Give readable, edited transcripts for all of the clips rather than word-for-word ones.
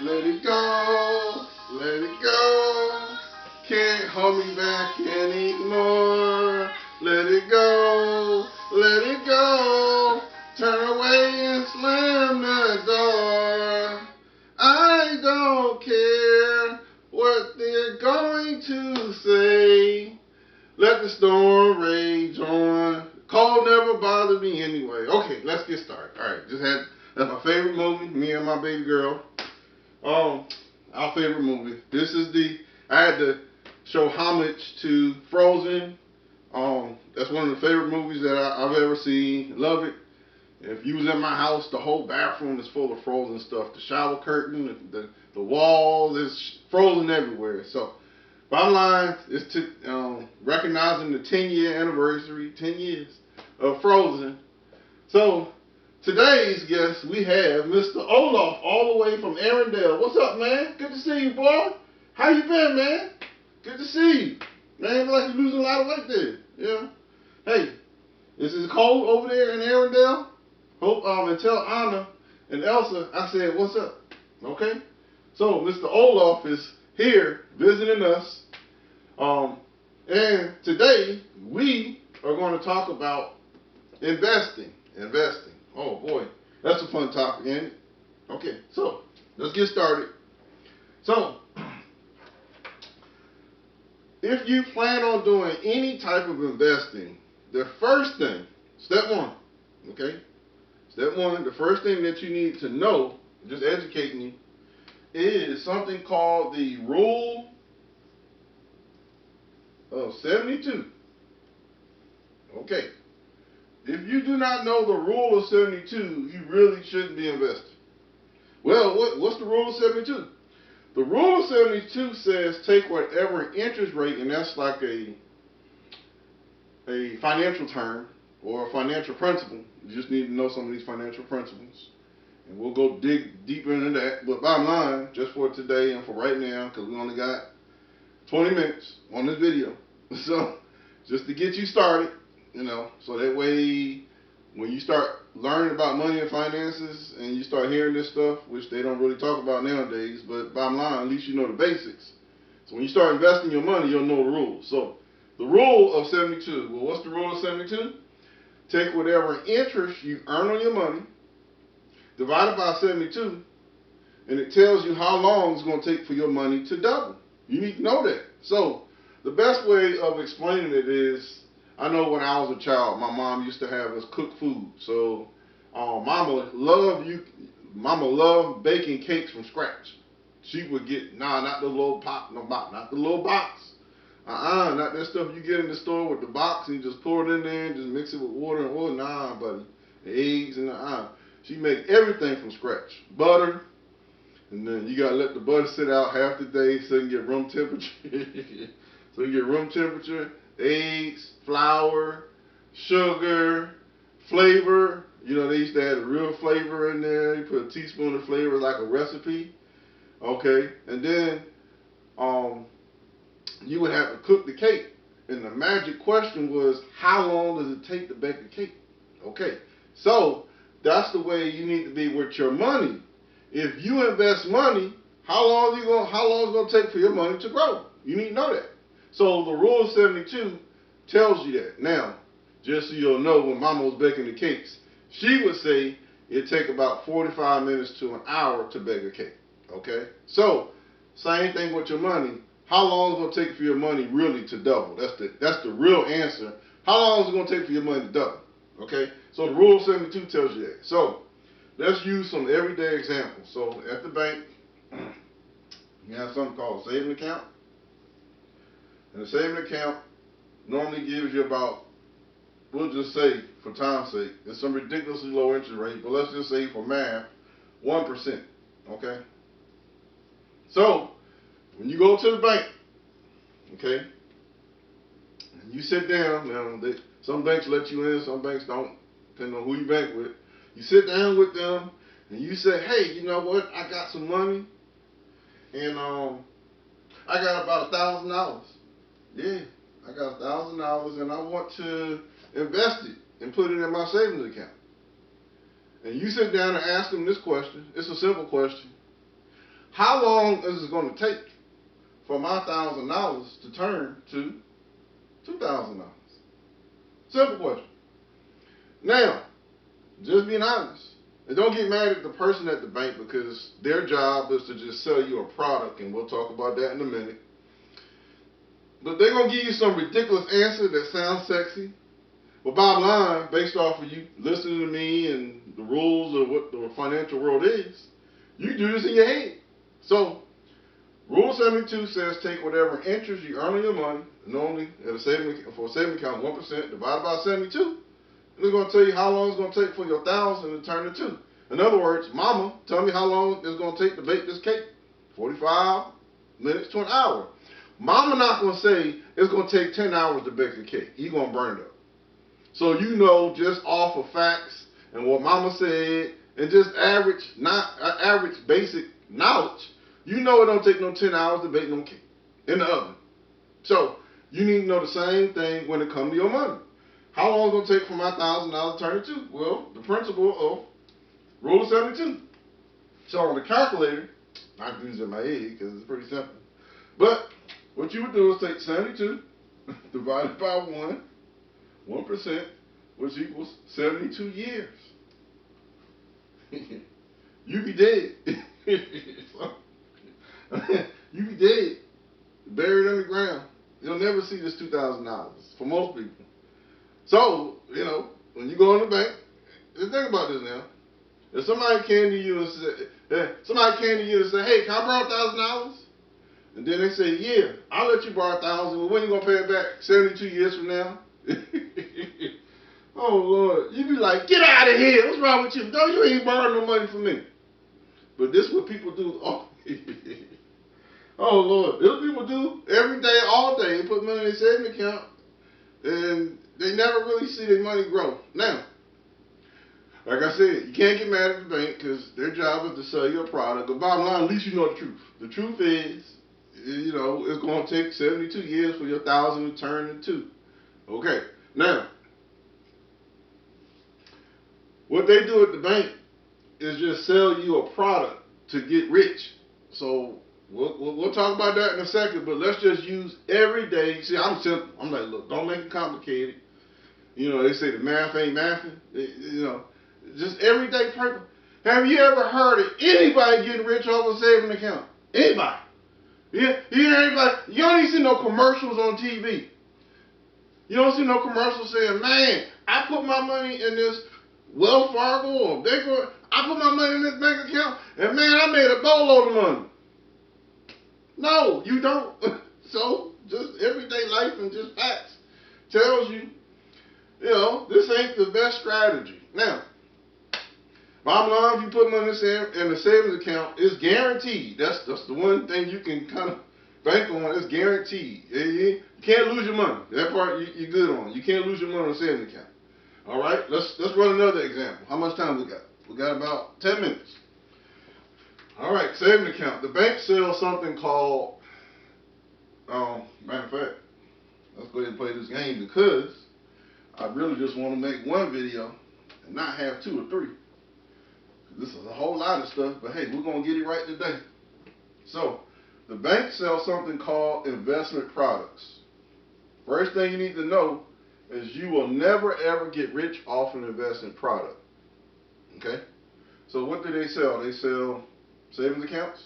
Let it go, let it go. Can't hold me back anymore. Let it go, let it go. Turn away and slam the door. I don't care what they're going to say. Let the storm rage on. Cold never bothered me anyway. Okay, let's get started. All right, that's my favorite movie. Me and my baby girl. Um, our favorite movie. I had to show homage to Frozen. That's one of the favorite movies that I've ever seen. Love it. If you was in my house, the whole bathroom is full of Frozen stuff. The shower curtain, the walls, is Frozen everywhere. So, bottom line is to recognizing the 10-year anniversary, 10 years of Frozen. So, today's guest, we have Mr. Olaf, all the way from Arendelle. What's up, man? Good to see you, boy. How you been, man? Good to see you. Man, like you're losing a lot of weight there. Yeah. Hey, is it cold over there in Arendelle? Hope and tell Anna and Elsa I said what's up. Okay? So Mr. Olaf is here visiting us. And today we are going to talk about investing. Investing. Oh boy, that's a fun topic, ain't it? Okay, so let's get started. So, if you plan on doing any type of investing, the first thing, step one, okay? Step one, the first thing that you need to know, just educating you, is something called the Rule of 72. Okay. If you do not know the Rule of 72, you really shouldn't be investing. Well, what's the Rule of 72? The Rule of 72 says take whatever interest rate, and that's like a financial term or a financial principle. You just need to know some of these financial principles. And we'll go dig deeper into that. But bottom line, just for today and for right now, because we only got 20 minutes on this video. So, just to get you started, so that way when you start learning about money and finances and you start hearing this stuff, which they don't really talk about nowadays, but bottom line, at least you know the basics. So when you start investing your money, you'll know the rules. So the rule of 72, well, what's the rule of 72? Take whatever interest you earn on your money, divide it by 72, and it tells you how long it's going to take for your money to double. You need to know that. So the best way of explaining it is, I know when I was a child, my mom used to have us cook food. So, Mama loved baking cakes from scratch. She would get not the little pot, not the little box. Not that stuff you get in the store with the box and you just pour it in there and just mix it with water and oil. Nah, buddy, the eggs and She make everything from scratch. Butter, and then you gotta let the butter sit out half the day so you can get room temperature. So you get room temperature, eggs, flour, sugar, flavor. They used to have the real flavor in there. You put a teaspoon of flavor like a recipe. Okay. And then you would have to cook the cake. And the magic question was, how long does it take to bake a cake? Okay. So that's the way you need to be with your money. If you invest money, how long is it going to take for your money to grow? You need to know that. So the Rule of 72 tells you that. Now, just so you'll know, when Mama was baking the cakes, she would say it'd take about 45 minutes to an hour to bake a cake. Okay? So, same thing with your money. How long is it going to take for your money really to double? That's the real answer. How long is it going to take for your money to double? Okay? So the Rule of 72 tells you that. So, let's use some everyday examples. So, at the bank, you have something called a saving account. And a saving account normally gives you about, we'll just say, for time's sake, it's some ridiculously low interest rate, but let's just say for math, 1%. Okay? So, when you go to the bank, okay, and you sit down, now, some banks let you in, some banks don't, depending on who you bank with. You sit down with them, and you say, hey, you know what, I got some money, and I got about $1,000. Yeah, I got $1,000 and I want to invest it and put it in my savings account. And you sit down and ask them this question. It's a simple question. how long is it going to take for my $1,000 to turn to $2,000? Simple question. Now, just being honest. And don't get mad at the person at the bank, because their job is to just sell you a product, and we'll talk about that in a minute. But they're going to give you some ridiculous answer that sounds sexy. But bottom line, based off of you listening to me and the rules of what the financial world is, you do this in your head. So, Rule 72 says take whatever interest you earn on your money, normally for a saving account, 1% divided by 72. And it's going to tell you how long it's going to take for your 1,000 to turn to 2. In other words, mama, tell me how long it's going to take to bake this cake. 45 minutes to an hour. Mama not going to say it's going to take 10 hours to bake a cake. You're going to burn it up. So you know, just off of facts and what mama said and just average basic knowledge, you know it don't take no 10 hours to bake no cake in the oven. So you need to know the same thing when it comes to your money. How long is it going to take for my $1,000 to turn to 2? Well, the principle of Rule of 72. So on the calculator, I can use it in my head because it's pretty simple. But what you would do is take 72 divided by 1%, which equals 72 years. You be dead. You be dead, buried underground. You'll never see this $2,000 for most people. So, you know, when you go in the bank, just think about this now. If somebody came to you and say, hey, can I borrow $1,000? And then they say, yeah, I'll let you borrow $1,000. Well, when you gonna pay it back? 72 years from now? Oh Lord, you be like, get out of here. What's wrong with you? No, you ain't borrowing no money from me. But this is what people do. Oh Lord, this is what people do every day, all day. They put money in their savings account, and they never really see their money grow. Now, like I said, you can't get mad at the bank because their job is to sell you a product. But bottom line, at least you know the truth. The truth is, you know, it's going to take 72 years for your 1,000 to turn into 2. Okay, now, what they do at the bank is just sell you a product to get rich. So we'll talk about that in a second, but let's just use every day. See, I'm simple. I'm like, look, don't make it complicated. You know, they say the math ain't mathing. You know, just everyday purpose. Have you ever heard of anybody getting rich off a saving account? Anybody? You hear anybody? You don't even see no commercials on TV. You don't see no commercials saying, man, I put my money in this Wells Fargo or Baker. I put my money in this bank account, and man, I made a boatload of money. No, you don't. So, just everyday life and just facts tells you, you know, this ain't the best strategy. Now, bottom line, if you put money in a savings account, it's guaranteed. That's the one thing you can kind of bank on. It's guaranteed. You can't lose your money. That part you're good on. You can't lose your money on a savings account. All right, let's run another example. How much time we got? We got about 10 minutes. All right, saving account. The bank sells something called, matter of fact, let's go ahead and play this game because I really just want to make one video and not have 2 or 3. This is a whole lot of stuff, but hey, we're going to get it right today. So, the bank sells something called investment products. First thing you need to know is you will never ever get rich off an investment product. Okay? So what do they sell? They sell savings accounts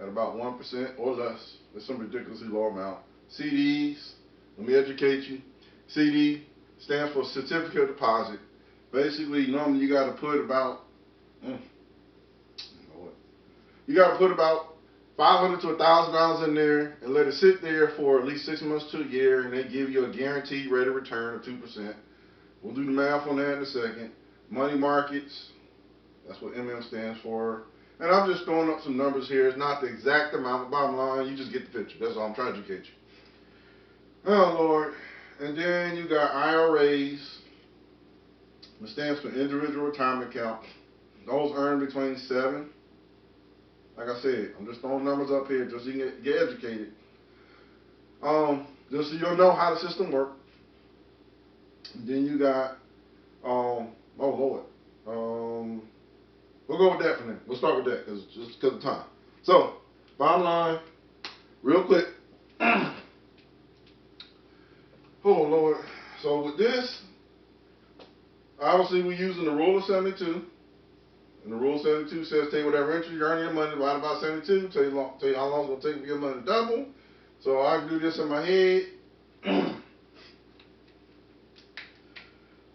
at about 1% or less. It's some ridiculously low amount. CDs, let me educate you. CD stands for certificate of deposit. Basically, normally you got to put about, you got to put about $500 to $1,000 in there and let it sit there for at least 6 months to a year, and they give you a guaranteed rate of return of 2%. We'll do the math on that in a second. Money markets, that's what MM stands for. And I'm just throwing up some numbers here. It's not the exact amount, but bottom line, you just get the picture. That's all I'm trying to educate you. Oh, Lord. And then you got IRAs, which stands for individual retirement account. Those earn between 7. Like I said, I'm just throwing numbers up here just so you can get educated. Just so you'll know how the system works. Then you got, oh Lord, we'll go with that for now. We'll start with that just because of time. So, bottom line, real quick. Oh Lord. So with this, obviously we're using the rule of 72. And the rule of 72 says take whatever interest you earn your money, divide by 72, tell you how long it's going to take for your money to double. So I can do this in my head.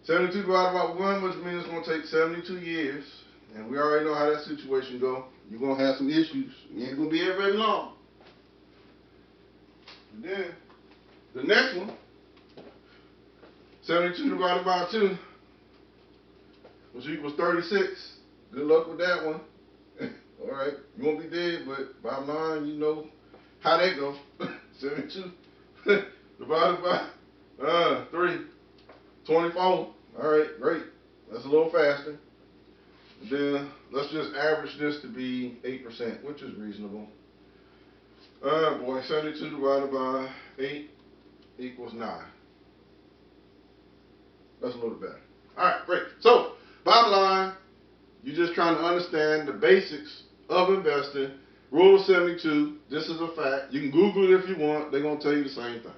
72 divided by 1, which means it's going to take 72 years. And we already know how that situation go. You're going to have some issues. You ain't going to be here very long. And then, the next one, 72 divided by 2, which equals 36. Good luck with that one. Alright, you won't be dead, but bottom line, you know how that goes. 72 divided by 3, 24. Alright, great. That's a little faster. And then let's just average this to be 8%, which is reasonable. Boy, 72 divided by 8 equals 9. That's a little better. Alright, great. So, bottom line, you're just trying to understand the basics of investing. Rule of 72, this is a fact. You can Google it if you want. They're going to tell you the same thing.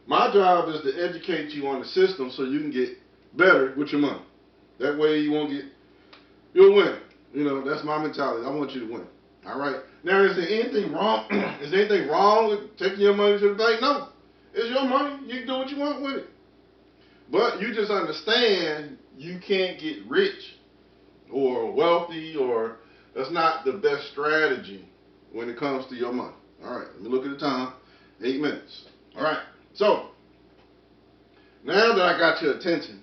My job is to educate you on the system so you can get better with your money. That way you'll win. You know, that's my mentality. I want you to win. All right. Now, is there anything wrong? Is there anything wrong with taking your money to the bank? No. It's your money. You can do what you want with it. But you just understand you can't get rich or wealthy, or that's not the best strategy when it comes to your money. All right, let me look at the time. 8 minutes. All right, so now that I got your attention,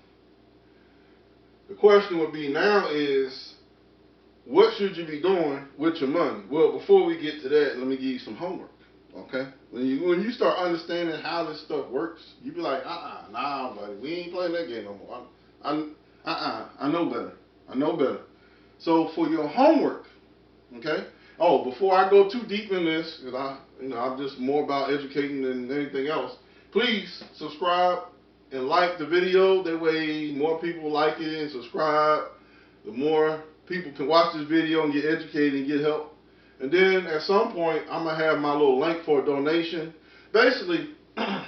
the question would be now is, what should you be doing with your money? Well, before we get to that, let me give you some homework. Okay, when you start understanding how this stuff works, you be like, nah, buddy, we ain't playing that game no more. I know better. I know better. So for your homework, okay. Oh, before I go too deep in this, because I'm just more about educating than anything else. Please subscribe and like the video. That way, more people like it and subscribe. The more people can watch this video and get educated and get help. And then at some point, I'm going to have my little link for a donation. Basically, I'm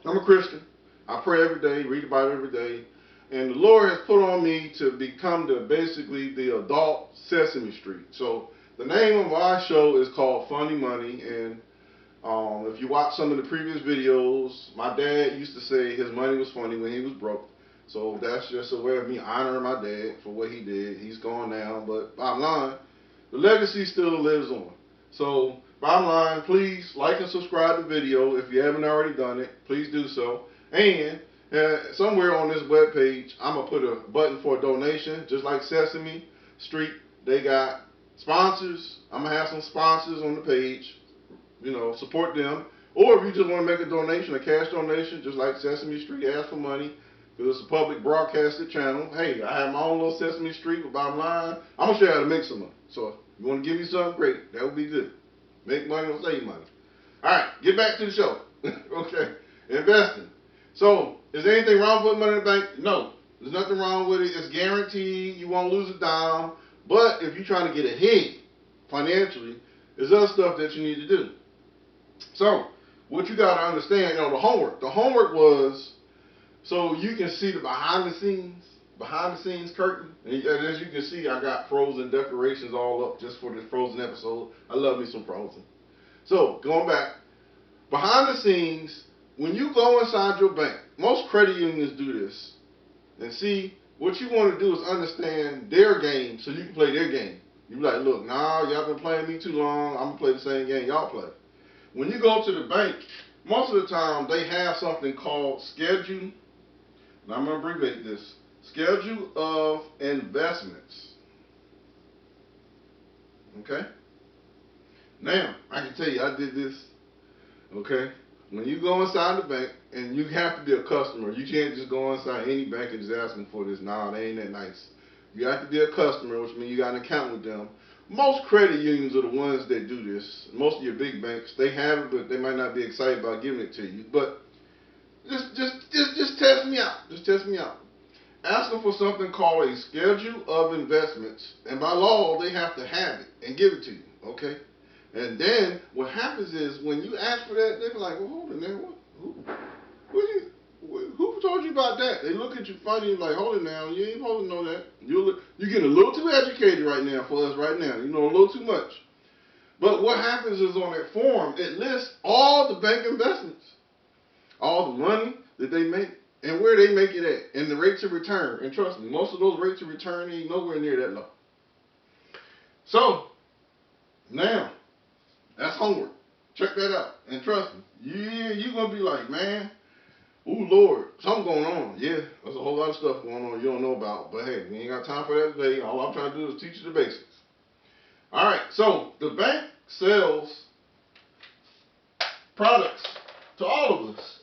a Christian. I pray every day, read the Bible every day. And the Lord has put on me to become basically the adult Sesame Street. So the name of my show is called Funny Money. And if you watch some of the previous videos, my dad used to say his money was funny when he was broke. So that's just a way of me honoring my dad for what he did. He's gone now, but bottom line, the legacy still lives on. So, bottom line, please like and subscribe to the video. If you haven't already done it, please do so. And somewhere on this webpage, I'm going to put a button for a donation. Just like Sesame Street, they got sponsors. I'm going to have some sponsors on the page. You know, support them. Or if you just want to make a donation, a cash donation, just like Sesame Street, ask for money. Because it's a public broadcasted channel. Hey, I have my own little Sesame Street with bottom line. I'm going to show you how to make some money. So if you want to give me something, great. That would be good. Make money or save money. Alright, get back to the show. Okay, investing. So, is there anything wrong with putting money in the bank? No. There's nothing wrong with it. It's guaranteed. You won't lose a dime. But if you're trying to get ahead financially, there's other stuff that you need to do. So, what you got to understand, the homework. The homework was, so you can see the behind the scenes curtain. And as you can see, I got Frozen decorations all up just for this Frozen episode. I love me some Frozen. So, going back, behind the scenes, when you go inside your bank, most credit unions do this. And see, what you want to do is understand their game so you can play their game. You be like, look, nah, y'all been playing me too long. I'm going to play the same game y'all play. When you go to the bank, most of the time they have something called schedule. And I'm going to abbreviate this. Schedule of investments. Okay? Now, I can tell you, I did this. Okay? When you go inside the bank, and you have to be a customer, you can't just go inside any bank and just ask them for this. Nah, they ain't that nice. You have to be a customer, which means you got an account with them. Most credit unions are the ones that do this. Most of your big banks, they have it, but they might not be excited about giving it to you. But just test me out. Just test me out. ask them for something called a schedule of investments, and by law they have to have it and give it to you, okay? And then what happens is when you ask for that, they be like, well, hold on there, who told you about that? They look at you funny like, hold it now, you ain't supposed to know that. You're getting a little too educated right now for us right now. You know a little too much. But what happens is on that form, it lists all the bank investments, all the money that they make, and where they make it at, and the rates of return. And trust me, most of those rates of return ain't nowhere near that low. So, now, that's homework. Check that out. And trust me, you're going to be like, man, ooh, Lord, something going on. Yeah, there's a whole lot of stuff going on you don't know about. But hey, we ain't got time for that today. All I'm trying to do is teach you the basics. All right, so the bank sells products to all of us.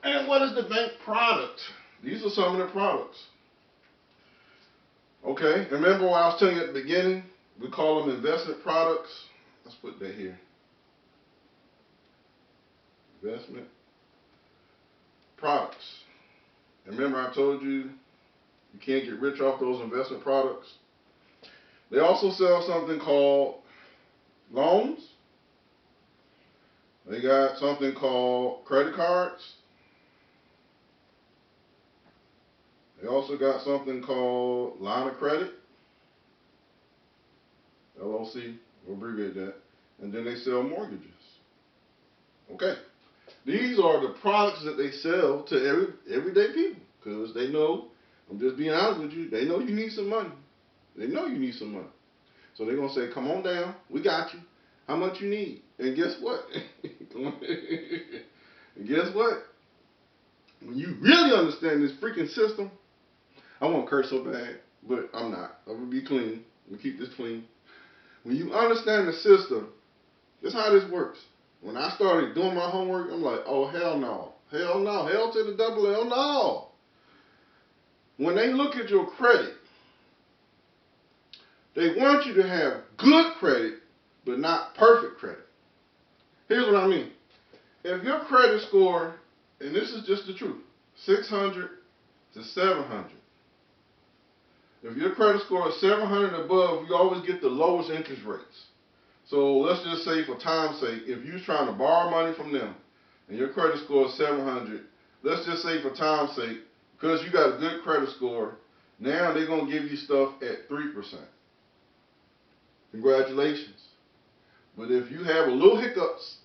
And what is the bank product? These are some of the products. Okay, remember what I was telling you at the beginning? We call them investment products. Let's put that here. Investment products. Remember I told you you can't get rich off those investment products. They also sell something called loans. They got something called credit cards. They also got something called line of credit. LOC, we'll abbreviate that. And then they sell mortgages. Okay. These are the products that they sell to everyday people. Because they know, I'm just being honest with you, they know you need some money. They know you need some money. So they're going to say, come on down, we got you. How much you need? And guess what? And guess what? When you really understand this freaking system, I won't curse so bad, but I'm not. I'm going to be clean. I'm going to keep this clean. When you understand the system, this is how this works. When I started doing my homework, I'm like, oh, hell no. Hell no. Hell to the double L, no. When they look at your credit, they want you to have good credit, but not perfect credit. Here's what I mean. If your credit score, and this is just the truth, 600 to 700. If your credit score is 700 and above, you always get the lowest interest rates. So let's just say for time's sake, if you're trying to borrow money from them and your credit score is 700, let's just say for time's sake, because you got a good credit score, now they're going to give you stuff at 3%. Congratulations. But if you have a little hiccups,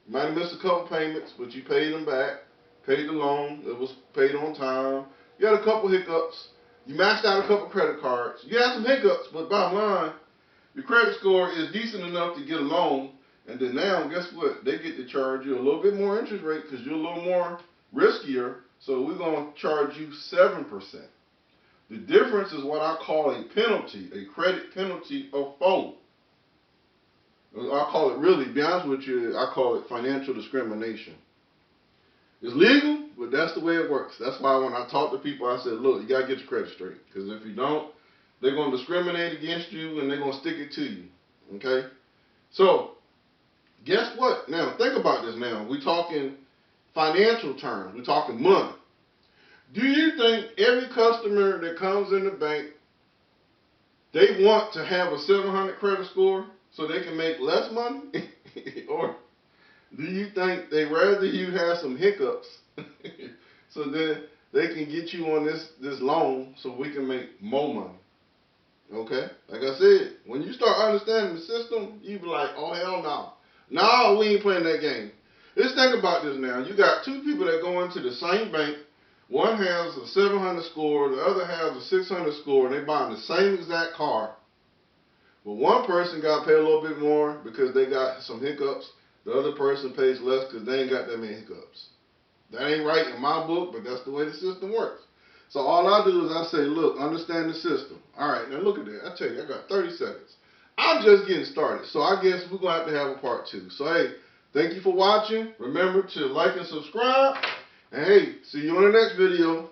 you might have missed a couple payments, but you paid them back, paid the loan, it was paid on time, you had a couple hiccups, you maxed out a couple credit cards, you had some hiccups, but bottom line, your credit score is decent enough to get a loan, and then now, guess what? They get to charge you a little bit more interest rate because you're a little more riskier, so we're going to charge you 7%. The difference is what I call a penalty, a credit penalty of 4. I call it, really, to be honest with you, I call it financial discrimination. It's legal, but that's the way it works. That's why when I talk to people, I said, look, you got to get your credit straight. Because if you don't, they're going to discriminate against you and they're going to stick it to you. Okay? So, guess what? Now, think about this now. We're talking financial terms. We're talking money. Do you think every customer that comes in the bank, they want to have a 700 credit score so they can make less money? Or do you think they rather you have some hiccups so then they can get you on this loan so we can make more money? Okay? Like I said, when you start understanding the system, you be like, oh, hell no. No, we ain't playing that game. Let's think about this now. You got two people that go into the same bank. One has a 700 score, the other has a 600 score, and they buying the same exact car. But one person got to pay a little bit more because they got some hiccups. The other person pays less because they ain't got that many hiccups. That ain't right in my book, but that's the way the system works. So all I do is I say, look, understand the system. All right, now look at that. I tell you, I got 30 seconds. I'm just getting started, so I guess we're going to have a part 2. So, hey, thank you for watching. Remember to like and subscribe. And, hey, see you on the next video.